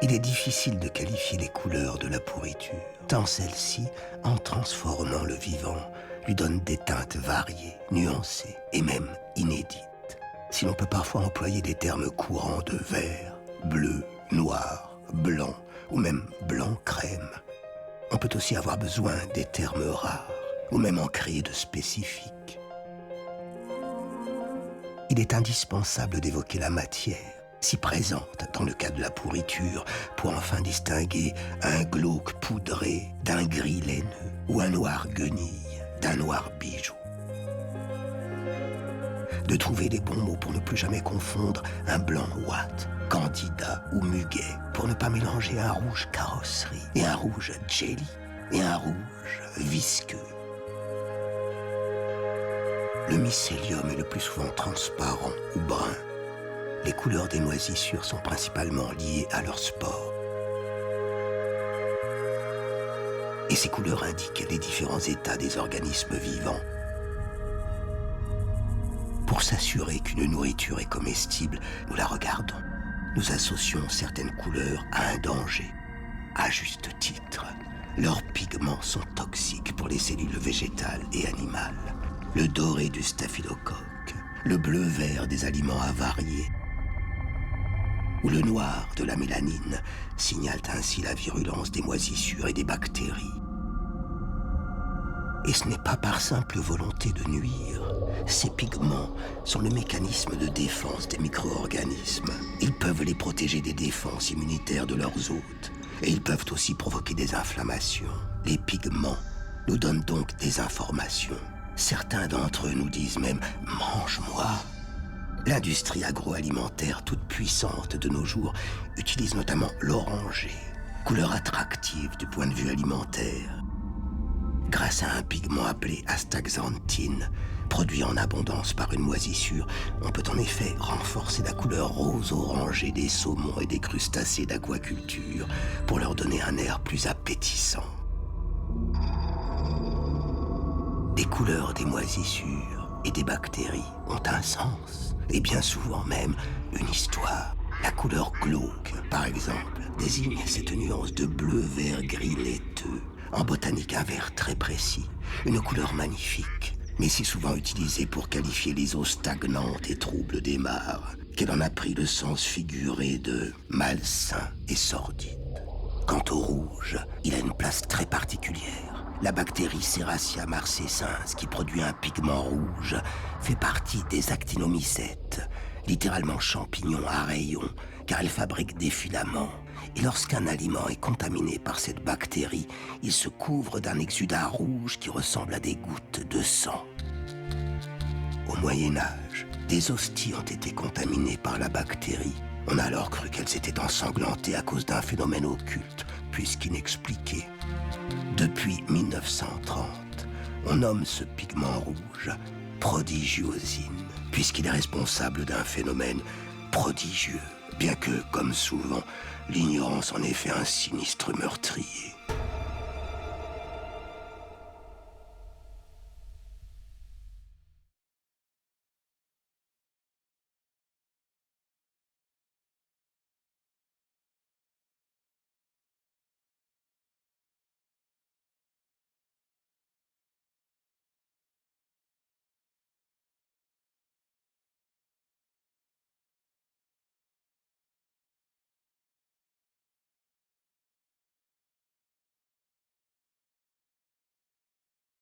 Il est difficile de qualifier les couleurs de la pourriture, tant celles-ci, en transformant le vivant, lui donnent des teintes variées, nuancées et même inédites. Si l'on peut parfois employer des termes courants de vert, bleu, noir, blanc ou même blanc-crème, on peut aussi avoir besoin des termes rares ou même en créer de spécifiques. Il est indispensable d'évoquer la matière, si présente dans le cas de la pourriture, pour enfin distinguer un glauque poudré d'un gris laineux ou un noir guenille d'un noir bijou. De trouver les bons mots pour ne plus jamais confondre un blanc ouate, candida ou muguet, pour ne pas mélanger un rouge carrosserie et un rouge jelly et un rouge visqueux. Le mycélium est le plus souvent transparent ou brun. Les couleurs des moisissures sont principalement liées à leur spore. Et ces couleurs indiquent les différents états des organismes vivants. Pour s'assurer qu'une nourriture est comestible, nous la regardons. Nous associons certaines couleurs à un danger. À juste titre, leurs pigments sont toxiques pour les cellules végétales et animales. Le doré du staphylocoque, le bleu-vert des aliments avariés ou le noir de la mélanine signalent ainsi la virulence des moisissures et des bactéries. Et ce n'est pas par simple volonté de nuire. Ces pigments sont le mécanisme de défense des micro-organismes. Ils peuvent les protéger des défenses immunitaires de leurs hôtes. Et ils peuvent aussi provoquer des inflammations. Les pigments nous donnent donc des informations. Certains d'entre eux nous disent même « mange-moi ». L'industrie agroalimentaire toute puissante de nos jours utilise notamment l'orangé, couleur attractive du point de vue alimentaire. Grâce à un pigment appelé astaxanthine, produit en abondance par une moisissure, on peut en effet renforcer la couleur rose-orangée des saumons et des crustacés d'aquaculture pour leur donner un air plus appétissant. Les couleurs des moisissures et des bactéries ont un sens, et bien souvent même une histoire. La couleur glauque, par exemple, désigne cette nuance de bleu-vert-gris laiteux. En botanique, un vert très précis, une couleur magnifique, mais si souvent utilisée pour qualifier les eaux stagnantes et troubles des mares, qu'elle en a pris le sens figuré de malsain et sordide. Quant au rouge, il a une place très particulière. La bactérie Serratia marcescens, qui produit un pigment rouge, fait partie des actinomycètes, littéralement champignons à rayons, car elle fabrique des filaments. Et lorsqu'un aliment est contaminé par cette bactérie, il se couvre d'un exudat rouge qui ressemble à des gouttes de sang. Au Moyen-Âge, des hosties ont été contaminées par la bactérie. On a alors cru qu'elles étaient ensanglantées à cause d'un phénomène occulte, puisqu'inexpliqué. Depuis 1930, on nomme ce pigment rouge prodigiosine, puisqu'il est responsable d'un phénomène prodigieux, bien que, comme souvent, l'ignorance en ait fait un sinistre meurtrier.